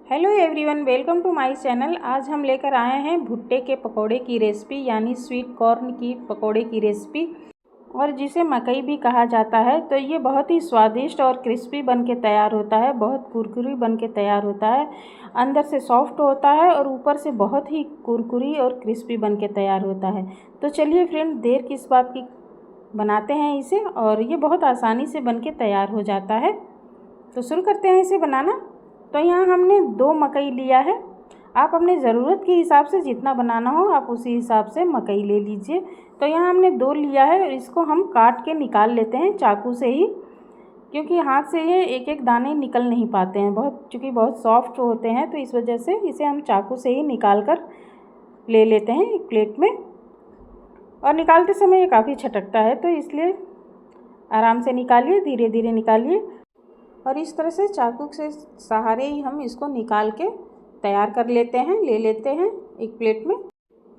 Hello everyone, welcome to my channel. आज हम लेकर आए हैं भुट्टे के पकोड़े की रेसिपी, यानी स्वीट कॉर्न की पकोड़े की रेसिपी, और जिसे मकई भी कहा जाता है। तो ये बहुत ही स्वादिष्ट और क्रिस्पी बन के तैयार होता है, बहुत कुरकुरी बन के तैयार होता है। अंदर से सॉफ्ट होता है और ऊपर से बहुत ही कुरकुरी और क्रिस्पी बन के तैयार होता है। तो चलिए फ्रेंड, देर किस बात की, बनाते हैं इसे। और ये बहुत आसानी से बन के तैयार हो जाता है। तो शुरू करते हैं इसे बनाना। तो यहाँ हमने 2 मकई लिया है। आप अपने ज़रूरत के हिसाब से जितना बनाना हो आप उसी हिसाब से मकई ले लीजिए। तो यहाँ हमने 2 लिया है और इसको हम काट के निकाल लेते हैं चाकू से ही, क्योंकि हाथ से ये एक एक दाने निकल नहीं पाते हैं, चूँकि बहुत सॉफ्ट होते हैं। तो इस वजह से इसे हम चाकू से ही निकाल कर ले लेते हैं एक प्लेट में। और निकालते समय ये काफ़ी छटकता है, तो इसलिए आराम से निकालिए, धीरे धीरे निकालिए। और इस तरह से चाकू से सहारे ही हम इसको निकाल के तैयार कर लेते हैं, ले लेते हैं एक प्लेट में।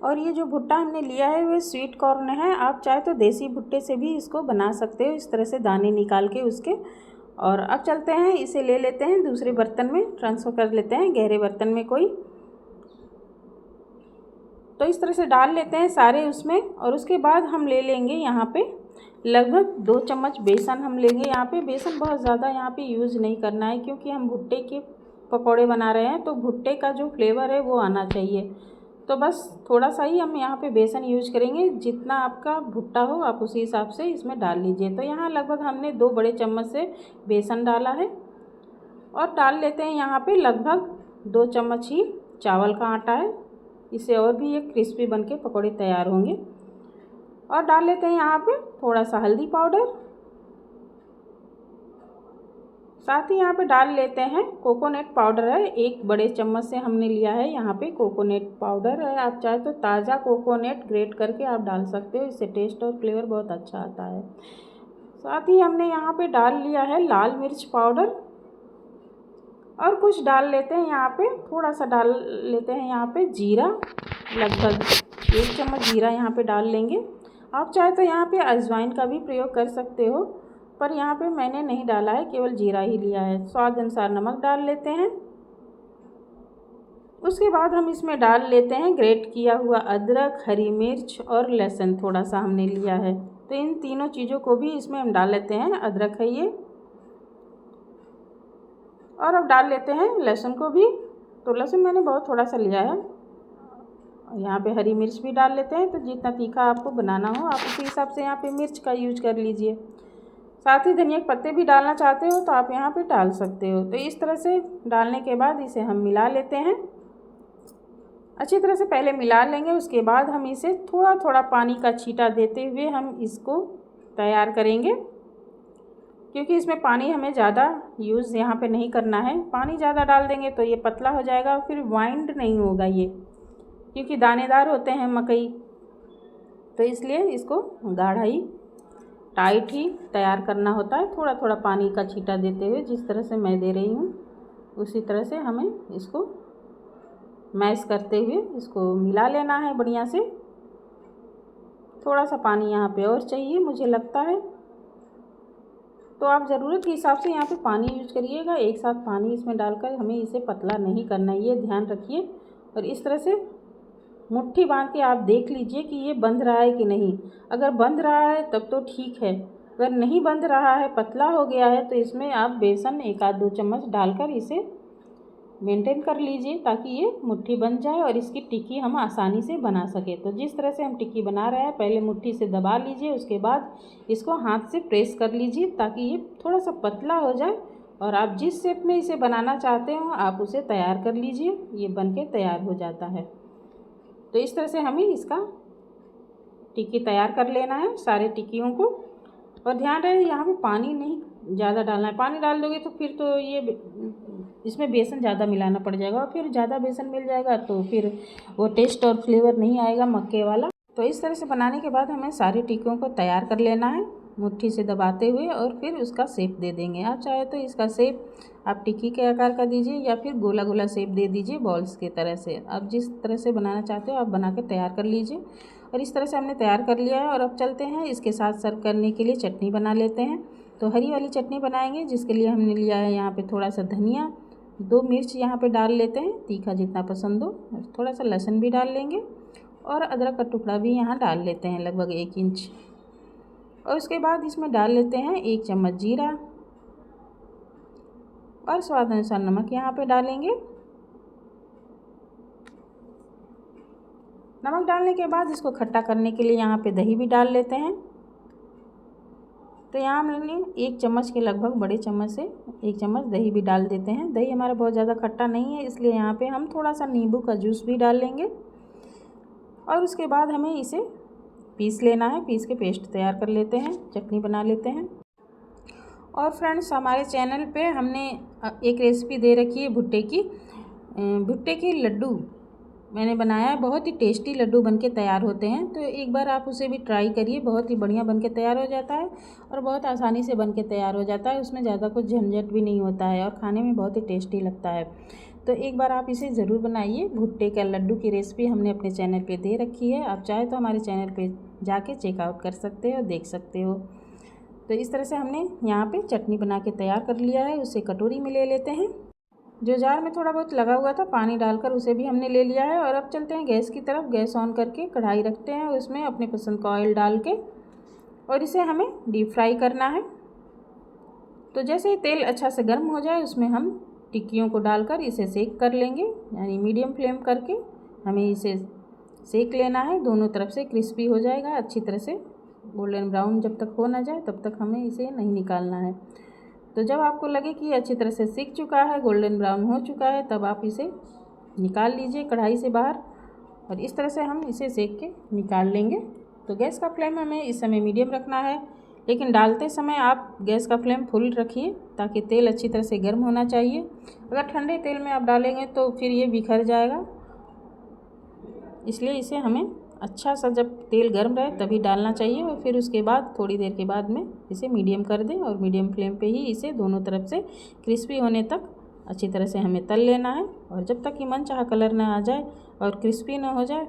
और ये जो भुट्टा हमने लिया है वो स्वीट कॉर्न है। आप चाहे तो देसी भुट्टे से भी इसको बना सकते हो, इस तरह से दाने निकाल के उसके। और अब चलते हैं, इसे ले लेते हैं दूसरे बर्तन में, ट्रांसफ़र कर लेते हैं गहरे बर्तन में कोई। तो इस तरह से डाल लेते हैं सारे उसमें। और उसके बाद हम ले लेंगे यहाँ पे लगभग 2 चम्मच बेसन हम लेंगे। यहाँ पे बेसन बहुत ज़्यादा यहाँ पे यूज़ नहीं करना है, क्योंकि हम भुट्टे के पकौड़े बना रहे हैं, तो भुट्टे का जो फ्लेवर है वो आना चाहिए। तो बस थोड़ा सा ही हम यहाँ पे बेसन यूज़ करेंगे। जितना आपका भुट्टा हो आप उसी हिसाब से इसमें डाल लीजिए। तो यहाँ लगभग हमने 2 बड़े चम्मच से बेसन डाला है। और डाल लेते हैं यहाँ पे लगभग 2 चम्मच ही चावल का आटा है। इससे और भी ये क्रिस्पी बन के पकौड़े तैयार होंगे। और डाल लेते हैं यहाँ पे थोड़ा सा हल्दी पाउडर। साथ ही यहाँ पे डाल लेते हैं कोकोनट पाउडर है, 1 बड़े चम्मच से हमने लिया है यहाँ पे कोकोनट पाउडर है। आप चाहे तो ताज़ा कोकोनट ग्रेट करके आप डाल सकते हो, इससे टेस्ट और फ्लेवर बहुत अच्छा आता है। साथ ही हमने यहाँ पे डाल लिया है लाल मिर्च पाउडर। और कुछ डाल लेते हैं यहाँ पे, थोड़ा सा डाल लेते हैं यहाँ पे जीरा, लगभग 1 चम्मच जीरा यहाँ पे डाल लेंगे। आप चाहे तो यहाँ पे अजवाइन का भी प्रयोग कर सकते हो, पर यहाँ पे मैंने नहीं डाला है, केवल जीरा ही लिया है। स्वाद अनुसार नमक डाल लेते हैं। उसके बाद हम इसमें डाल लेते हैं ग्रेट किया हुआ अदरक, हरी मिर्च और लहसुन थोड़ा सा हमने लिया है। तो इन तीनों चीज़ों को भी इसमें हम डाल लेते हैं। अदरक है ये, और अब डाल लेते हैं लहसुन को भी। तो लहसुन मैंने बहुत थोड़ा सा लिया है। यहाँ पे हरी मिर्च भी डाल लेते हैं। तो जितना तीखा आपको बनाना हो आप उसी हिसाब से यहाँ पे मिर्च का यूज कर लीजिए। साथ ही धनिया के पत्ते भी डालना चाहते हो तो आप यहाँ पे डाल सकते हो। तो इस तरह से डालने के बाद इसे हम मिला लेते हैं अच्छी तरह से। पहले मिला लेंगे, उसके बाद हम इसे थोड़ा थोड़ा पानी का छींटा देते हुए हम इसको तैयार करेंगे, क्योंकि इसमें पानी हमें ज़्यादा यूज़ यहाँ पे नहीं करना है। पानी ज़्यादा डाल देंगे तो ये पतला हो जाएगा और फिर वाइंड नहीं होगा ये, क्योंकि दानेदार होते हैं मकई। तो इसलिए इसको गाढ़ा ही, टाइट ही तैयार करना होता है। थोड़ा थोड़ा पानी का छींटा देते हुए, जिस तरह से मैं दे रही हूँ उसी तरह से हमें इसको मैश करते हुए इसको मिला लेना है बढ़िया से। थोड़ा सा पानी यहाँ पे और चाहिए मुझे लगता है, तो आप ज़रूरत के हिसाब से यहाँ पे पानी यूज करिएगा। एक साथ पानी इसमें डालकर हमें इसे पतला नहीं करना है, ये ध्यान रखिए। और इस तरह से मुट्ठी बांध के आप देख लीजिए कि ये बंध रहा है कि नहीं। अगर बंध रहा है तब तो ठीक है, अगर नहीं बंध रहा है, पतला हो गया है, तो इसमें आप बेसन 1 आध 2 चम्मच डालकर इसे मेंटेन कर लीजिए, ताकि ये मुट्ठी बन जाए और इसकी टिक्की हम आसानी से बना सके। तो जिस तरह से हम टिक्की बना रहे हैं, पहले मुट्ठी से दबा लीजिए, उसके बाद इसको हाथ से प्रेस कर लीजिए ताकि ये थोड़ा सा पतला हो जाए। और आप जिस शेप में इसे बनाना चाहते हो आप उसे तैयार कर लीजिए, ये बन के तैयार हो जाता है। तो इस तरह से हमें इसका टिक्की तैयार कर लेना है, सारे टिक्कियों को। और ध्यान रहे यहाँ पे पानी नहीं ज़्यादा डालना है। पानी डाल दोगे तो फिर तो ये इसमें बेसन ज़्यादा मिलाना पड़ जाएगा, और फिर ज़्यादा बेसन मिल जाएगा तो फिर वो टेस्ट और फ्लेवर नहीं आएगा मक्के वाला। तो इस तरह से बनाने के बाद हमें सारे टिक्कियों को तैयार कर लेना है मुट्ठी से दबाते हुए, और फिर उसका शेप दे देंगे। आप चाहे तो इसका शेप आप टिक्की के आकार का दीजिए, या फिर गोला गोला शेप दे दीजिए बॉल्स की तरह से। आप जिस तरह से बनाना चाहते हो आप बना कर तैयार कर लीजिए। और इस तरह से हमने तैयार कर लिया है। और अब चलते हैं इसके साथ सर्व करने के लिए चटनी बना लेते हैं। तो हरी वाली चटनी बनाएंगे, जिसके लिए हमने लिया है यहाँ पे थोड़ा सा धनिया, 2 मिर्च यहाँ पे डाल लेते हैं, तीखा जितना पसंद हो। थोड़ा सा लहसुन भी डाल लेंगे और अदरक का टुकड़ा भी यहाँ डाल लेते हैं, लगभग 1 इंच। और उसके बाद इसमें डाल लेते हैं 1 चम्मच जीरा और स्वाद अनुसार नमक यहाँ पे डालेंगे। नमक डालने के बाद इसको खट्टा करने के लिए यहाँ पे दही भी डाल लेते हैं। तो यहाँ मैंने 1 चम्मच के लगभग, बड़े चम्मच से 1 चम्मच दही भी डाल देते हैं। दही हमारा बहुत ज़्यादा खट्टा नहीं है, इसलिए यहाँ पे हम थोड़ा सा नींबू का जूस भी डाल लेंगे। और उसके बाद हमें इसे पीस लेना है, पीस के पेस्ट तैयार कर लेते हैं, चटनी बना लेते हैं। और फ्रेंड्स, हमारे चैनल पे हमने एक रेसिपी दे रखी है भुट्टे की लड्डू मैंने बनाया है। बहुत ही टेस्टी लड्डू बनके तैयार होते हैं, तो एक बार आप उसे भी ट्राई करिए। बहुत ही बढ़िया बनके तैयार हो जाता है और बहुत आसानी से बनके तैयार हो जाता है। उसमें ज़्यादा कुछ झंझट भी नहीं होता है और खाने में बहुत ही टेस्टी लगता है। तो एक बार आप इसे ज़रूर बनाइए। भुट्टे का लड्डू की रेसिपी हमने अपने चैनल पे दे रखी है, आप चाहे तो हमारे चैनल पे जाके चेकआउट कर सकते हो, देख सकते हो। तो इस तरह से हमने यहाँ पे चटनी बना के तैयार कर लिया है। उसे कटोरी में ले लेते हैं। जो जार में थोड़ा बहुत लगा हुआ था पानी डालकर उसे भी हमने ले लिया है। और अब चलते हैं गैस की तरफ। गैस ऑन करके कढ़ाई रखते हैं, उसमें अपने पसंद का ऑयल डाल के और इसे हमें डीप फ्राई करना है। तो जैसे ही तेल अच्छा से गर्म हो जाए, उसमें हम टिक्कियों को डालकर इसे सेक कर लेंगे, यानी मीडियम फ्लेम करके हमें इसे सेक लेना है। दोनों तरफ से क्रिस्पी हो जाएगा अच्छी तरह से, गोल्डन ब्राउन जब तक हो ना जाए तब तक हमें इसे नहीं निकालना है। तो जब आपको लगे कि अच्छी तरह से सीख चुका है, गोल्डन ब्राउन हो चुका है, तब आप इसे निकाल लीजिए कढ़ाई से बाहर और इस तरह से हम इसे सेक के निकाल लेंगे। तो गैस का फ्लेम हमें इस समय मीडियम रखना है, लेकिन डालते समय आप गैस का फ्लेम फुल रखिए ताकि तेल अच्छी तरह से गर्म होना चाहिए। अगर ठंडे तेल में आप डालेंगे तो फिर ये बिखर जाएगा, इसलिए इसे हमें अच्छा सा जब तेल गर्म रहे तभी डालना चाहिए। और फिर उसके बाद थोड़ी देर के बाद में इसे मीडियम कर दें और मीडियम फ्लेम पे ही इसे दोनों तरफ से क्रिस्पी होने तक अच्छी तरह से हमें तल लेना है। और जब तक कि मनचाहा कलर ना आ जाए और क्रिस्पी ना हो जाए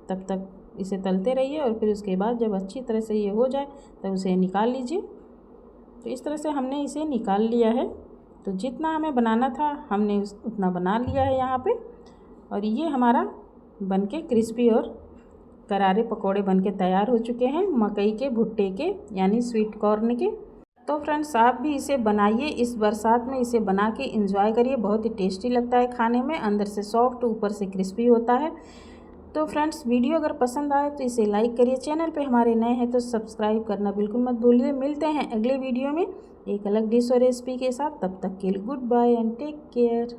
तब तक इसे तलते रहिए। और फिर उसके बाद जब अच्छी तरह से ये हो जाए तब उसे निकाल लीजिए। तो इस तरह से हमने इसे निकाल लिया है। तो जितना हमें बनाना था हमने उतना बना लिया है यहाँ पे। और ये हमारा बनके क्रिस्पी और करारे पकोड़े बनके तैयार हो चुके हैं, मकई के भुट्टे के यानी स्वीट कॉर्न के। तो फ्रेंड्स, आप भी इसे बनाइए, इस बरसात में इसे बना के एंजॉय करिए। बहुत ही टेस्टी लगता है खाने में, अंदर से सॉफ्ट ऊपर से क्रिस्पी होता है। तो फ्रेंड्स, वीडियो अगर पसंद आए तो इसे लाइक करिए। चैनल पे हमारे नए हैं तो सब्सक्राइब करना बिल्कुल मत भूलिए। मिलते हैं अगले वीडियो में एक अलग डिश और रेसिपी के साथ। तब तक के लिए goodbye and take care.